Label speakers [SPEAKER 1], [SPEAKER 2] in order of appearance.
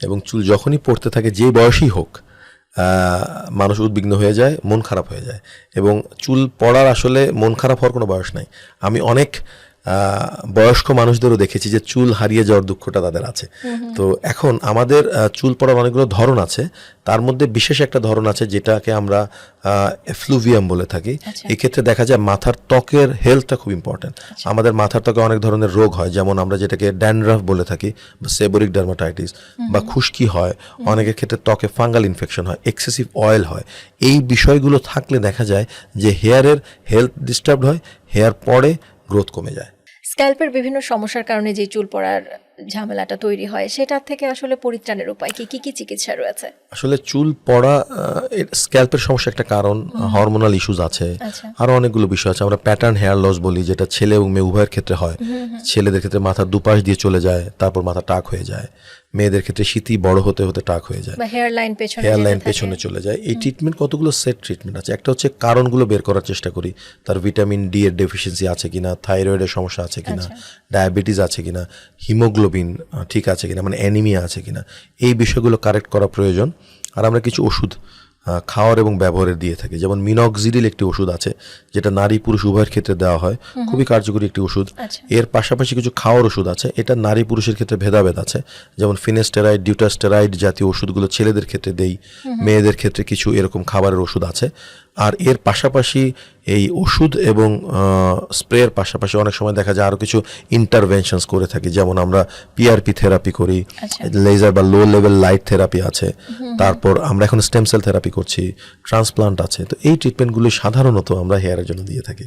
[SPEAKER 1] এবং চুল যখনই পড়তে থাকে যে বয়সই হোক মানুষ উদ্বিগ্ন হয়ে যায়, মন খারাপ হয়ে যায়। এবং চুল পড়ার আসলে মন খারাপ হওয়ার কোনো বয়স নাই। আমি অনেক বয়স্ক মানুষদেরও দেখেছি যে চুল হারিয়ে যাওয়ার দুঃখটা তাদের আছে। তো এখন আমাদের চুল পড়ার অনেকগুলো ধরন আছে, তার মধ্যে বিশেষ একটা ধরন আছে যেটাকে আমরা এফ্লুভিয়াম বলে থাকি। এক্ষেত্রে দেখা যায় মাথার ত্বকের হেলথটা খুব ইম্পর্টেন্ট। আমাদের মাথার ত্বকে অনেক ধরনের রোগ হয়, যেমন আমরা যেটাকে ড্যান্ড্রাফ বলে থাকি বা সেবোরিক ডার্মাটাইটিস বা খুশকি হয়, অনেকের ক্ষেত্রে ত্বকে ফাঙ্গাল ইনফেকশন হয়, এক্সেসিভ অয়েল হয়। এই বিষয়গুলো থাকলে দেখা যায় যে হেয়ারের হেলথ ডিস্টার্ব হয়, হেয়ার পড়ে, গ্রোথ কমে যায়।
[SPEAKER 2] স্ক্যাল্পের বিভিন্ন সমস্যার কারণে যে চুল পড়ার ঝামেলাটা তৈরি হয়, সেটা থেকে আসলে পরিত্রাণের উপায় কি কি চিকিৎসা রয়েছে?
[SPEAKER 1] আসলে চুল পড়া স্ক্যাল্পের সমস্যা একটা কারণ, হরমোনাল ইস্যুজ আছে, আরো অনেকগুলো বিষয় আছে। আমরা প্যাটার্ন হেয়ার লস বলি, যেটা ছেলে এবং মেয়ে উভয়ের ক্ষেত্রে হয়। ছেলেদের ক্ষেত্রে মাথার দুপাশ দিয়ে চলে যায়, তারপর মাথা টাক হয়ে যায়। মেয়েদের ক্ষেত্রে শীতই বড় হতে হতে টাক হয়ে যায়,
[SPEAKER 2] হেয়ার লাইন
[SPEAKER 1] পেছনে চলে যায়। এই ট্রিটমেন্ট কতগুলো সেট ট্রিটমেন্ট আছে। একটা হচ্ছে কারণগুলো বের করার চেষ্টা করি, তার ভিটামিন ডি এর ডেফিসিয়েন্সি আছে কিনা, থাইরয়েডের সমস্যা আছে কিনা, ডায়াবেটিস আছে কিনা, হিমোগ্লোবিন ঠিক আছে কিনা, মানে অ্যানিমিয়া আছে কিনা, এই বিষয়গুলো কারেক্ট করা প্রয়োজন। আর আমরা কিছু ওষুধ খাওয়ার এবং ব্যবহারের দিয়ে থাকি, যেমন মিনক্সিডিল একটি ওষুধ আছে যেটা নারী পুরুষ উভয়ের ক্ষেত্রে দেওয়া হয়, খুবই কার্যকরী একটি ওষুধ। এর পাশাপাশি কিছু খাওয়ার ওষুধ আছে, এটা নারী পুরুষের ক্ষেত্রে ভেদাভেদ আছে। যেমন ফিনেস্টেরাইড, ডিউটাস্টেরাইড জাতীয় ওষুধগুলো ছেলেদের ক্ষেত্রে দেই, মেয়েদের ক্ষেত্রে কিছু এরকম খাবারের ওষুধ আছে। আর এর পাশাপাশি এই ওষুধ এবং স্প্রের পাশাপাশি অনেক সময় দেখা যায় আরও কিছু ইন্টারভেনশনস করে থাকি, যেমন আমরা পিআরপি থেরাপি করি, লেজার বা লো লেভেল লাইট থেরাপি আছে, তারপর আমরা এখন স্টেম সেল থেরাপি করছি, ট্রান্সপ্লান্ট আছে। তো এই ট্রিটমেন্টগুলি সাধারণত আমরা হেয়ারের জন্য দিয়ে থাকি।